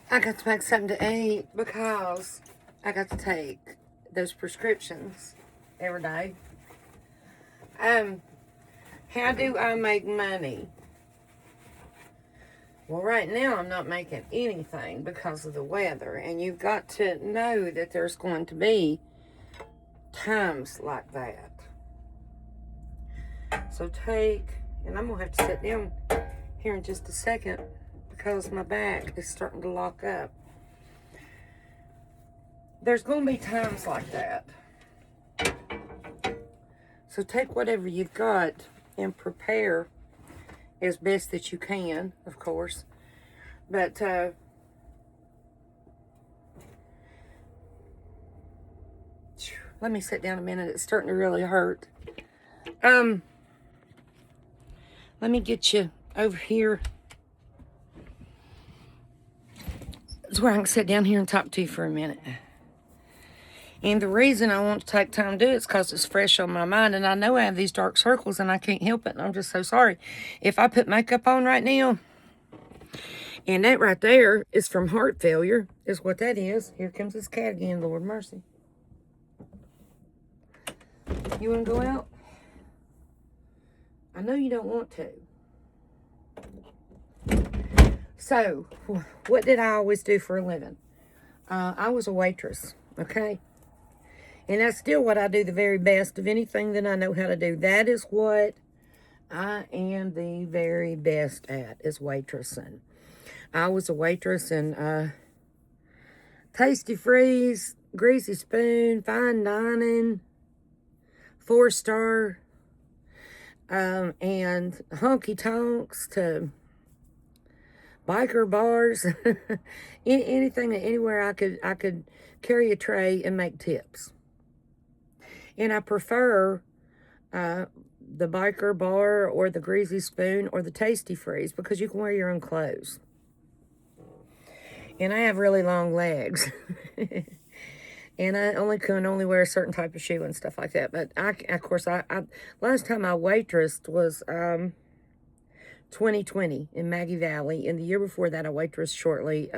I got to make something to eat because I got to take those prescriptions every day. How do I make money? Well, right now I'm not making anything because of the weather, and you've got to know that there's going to be times like that. So and I'm going to have to sit down here in just a second because my back is starting to lock up. There's going to be times like that. So take whatever you've got and prepare as best that you can, of course. But let me sit down a minute. It's starting to really hurt. Let me get you over here. It's where I can sit down here and talk to you for a minute. And the reason I want to take time to do it is because it's fresh on my mind. And I know I have these dark circles and I can't help it. And I'm just so sorry. If I put makeup on right now, and that right there is from heart failure, is what that is. Here comes this cat again, Lord mercy. You want to go out? I know you don't want to. So, what did I always do for a living? I was a waitress, okay? And that's still what I do the very best of anything that I know how to do. That is what I am the very best at, is waitressing. I was a waitress in Tasty Freeze, Greasy Spoon, Fine Dining, 4-star, and honky tonks to biker bars, anything, anywhere I could carry a tray and make tips. And I prefer the biker bar or the Greasy Spoon or the Tasty Freeze because you can wear your own clothes. And I have really long legs. And I can only wear a certain type of shoe and stuff like that. But of course, last time I waitressed was 2020 in Maggie Valley. And the year before that, I waitressed shortly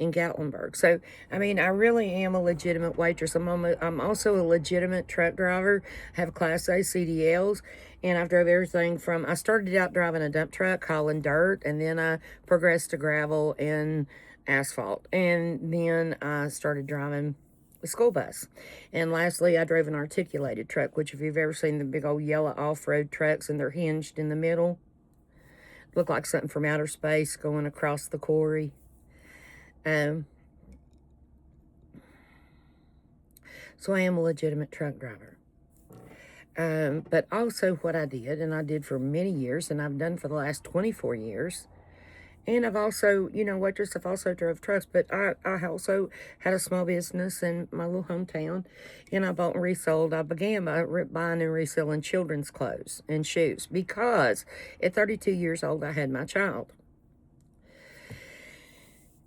in Gatlinburg. So, I mean, I really am a legitimate waitress. I'm also a legitimate truck driver. I have Class A CDLs. And I've drove everything from, I started out driving a dump truck, hauling dirt. And then I progressed to gravel and asphalt. And then I started driving a school bus. And lastly, I drove an articulated truck, which if you've ever seen the big old yellow off-road trucks and they're hinged in the middle, look like something from outer space going across the quarry. So I am a legitimate truck driver. But also what I did, and I did for many years, and I've done for the last 24 years, and I've also, waitress, I've also drove trucks, but I also had a small business in my little hometown, and I bought and resold. I began by buying and reselling children's clothes and shoes because at 32 years old, I had my child.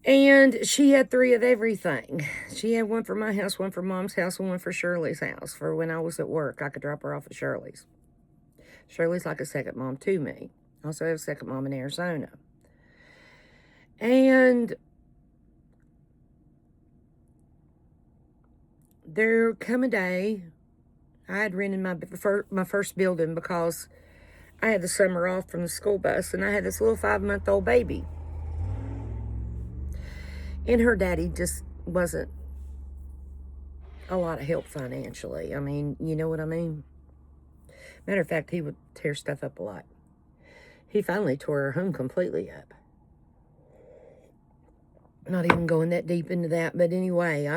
And she had 3 of everything. She had one for my house, one for Mom's house, and one for Shirley's house. For when I was at work, I could drop her off at Shirley's. Shirley's like a second mom to me. I also have a second mom in Arizona. And there come a day, I had rented my first building because I had the summer off from the school bus, and I had this little 5-month-old baby. And her daddy just wasn't a lot of help financially. I mean, you know what I mean? Matter of fact, he would tear stuff up a lot. He finally tore her home completely up. Not even going that deep into that. But anyway,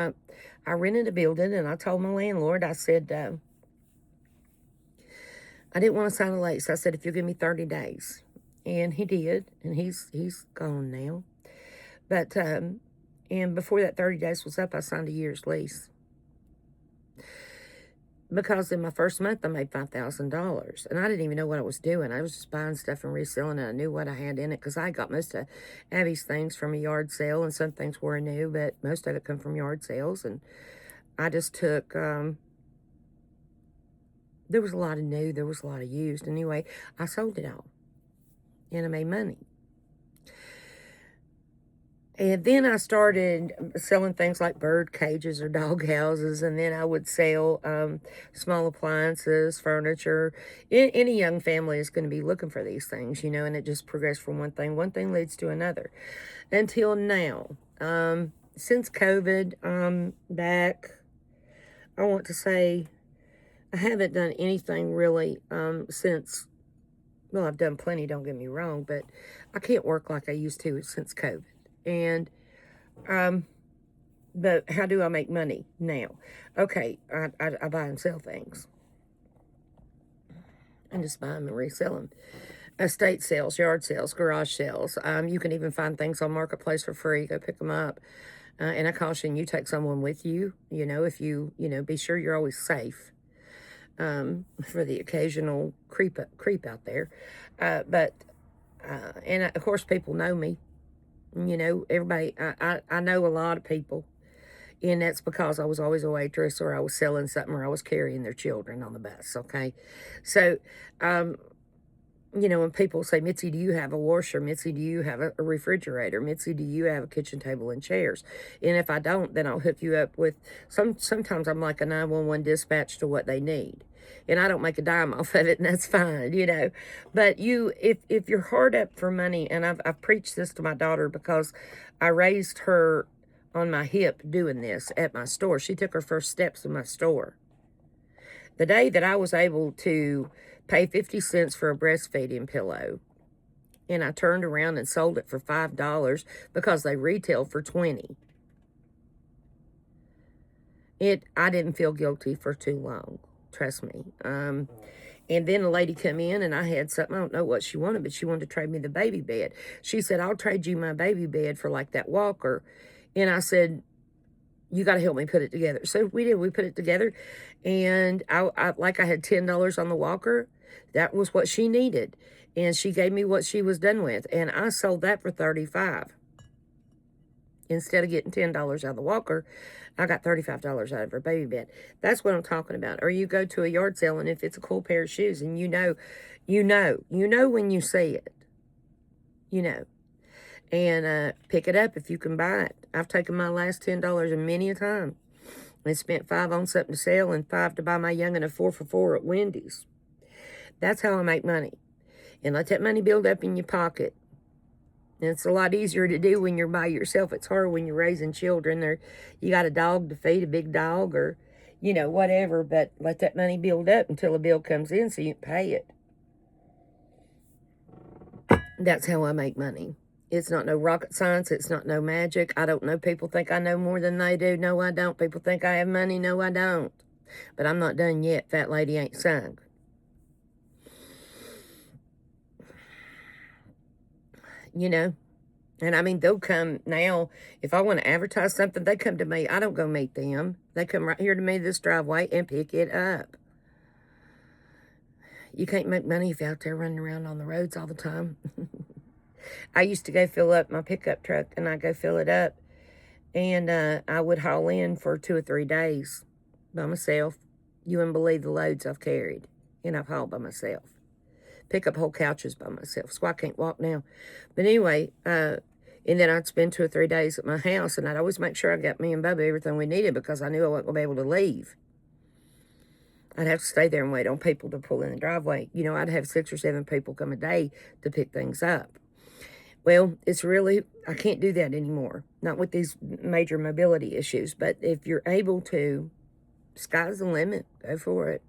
I rented a building, and I told my landlord, I said, I didn't want to sign a lease. I said, if you'll give me 30 days. And he did, and he's gone now. But, and before that 30 days was up, I signed a year's lease. Because in my first month, I made $5,000. And I didn't even know what I was doing. I was just buying stuff and reselling it. I knew what I had in it because I got most of Abby's things from a yard sale. And some things were new, but most of it come from yard sales. And I just took, there was a lot of new. There was a lot of used. Anyway, I sold it all. And I made money. And then I started selling things like bird cages or dog houses, and then I would sell small appliances, furniture. Any young family is going to be looking for these things, and it just progressed from one thing. One thing leads to another until now. Since COVID, back, I want to say I haven't done anything really since, well, I've done plenty, don't get me wrong, but I can't work like I used to since COVID. And but how do I make money now? Okay, I buy and sell things. I just buy them and resell them. Estate sales, yard sales, garage sales. You can even find things on Marketplace for free. Go pick them up. And I caution you, take someone with you. If you, be sure you're always safe for the occasional creep out there. And of course, people know me. Everybody, I know a lot of people. And that's because I was always a waitress, or I was selling something, or I was carrying their children on the bus, okay? So, when people say, Mitzi, do you have a washer? Mitzi, do you have a refrigerator? Mitzi, do you have a kitchen table and chairs? And if I don't, then I'll hook you up with, sometimes I'm like a 911 dispatch to what they need. And I don't make a dime off of it, and that's fine, But if you're hard up for money, and I've preached this to my daughter because I raised her on my hip doing this at my store. She took her first steps in my store. The day that I was able to pay 50 cents for a breastfeeding pillow, and I turned around and sold it for $5 because they retail for 20. I didn't feel guilty for too long. Trust me. And then a lady come in, and I had something, I don't know what she wanted, but she wanted to trade me the baby bed. She said, I'll trade you my baby bed for like that walker. And I said, you got to help me put it together. So we did. We put it together. And I had $10 on the walker. That was what she needed. And she gave me what she was done with. And I sold that for $35. Instead of getting $10 out of the walker, I got $35 out of her baby bed. That's what I'm talking about. Or you go to a yard sale, and if it's a cool pair of shoes, and you know when you see it, and pick it up if you can buy it. I've taken my last $10 many a time and spent $5 on something to sell and $5 to buy my young'un a 4 for $4 at Wendy's. That's how I make money. And let that money build up in your pocket. And it's a lot easier to do when you're by yourself. It's harder when you're raising children, or you got a dog to feed, a big dog, or, whatever. But let that money build up until a bill comes in so you can pay it. That's how I make money. It's not no rocket science. It's not no magic. I don't know. People think I know more than they do. No, I don't. People think I have money. No, I don't. But I'm not done yet. Fat lady ain't sung. And I mean, they'll come now. If I want to advertise something, they come to me. I don't go meet them. They come right here to me, this driveway, and pick it up. You can't make money if you're out there running around on the roads all the time. I used to go fill up my pickup truck, and I go fill it up, and I would haul in for 2 or 3 days by myself. You wouldn't believe the loads I've carried, and I've hauled by myself. Pick up whole couches by myself, so I can't walk now. But anyway, and then I'd spend 2 or 3 days at my house, and I'd always make sure I got me and Bubba everything we needed because I knew I wasn't going to be able to leave. I'd have to stay there and wait on people to pull in the driveway. I'd have 6 or 7 people come a day to pick things up. Well, I can't do that anymore. Not with these major mobility issues. But if you're able to, sky's the limit. Go for it.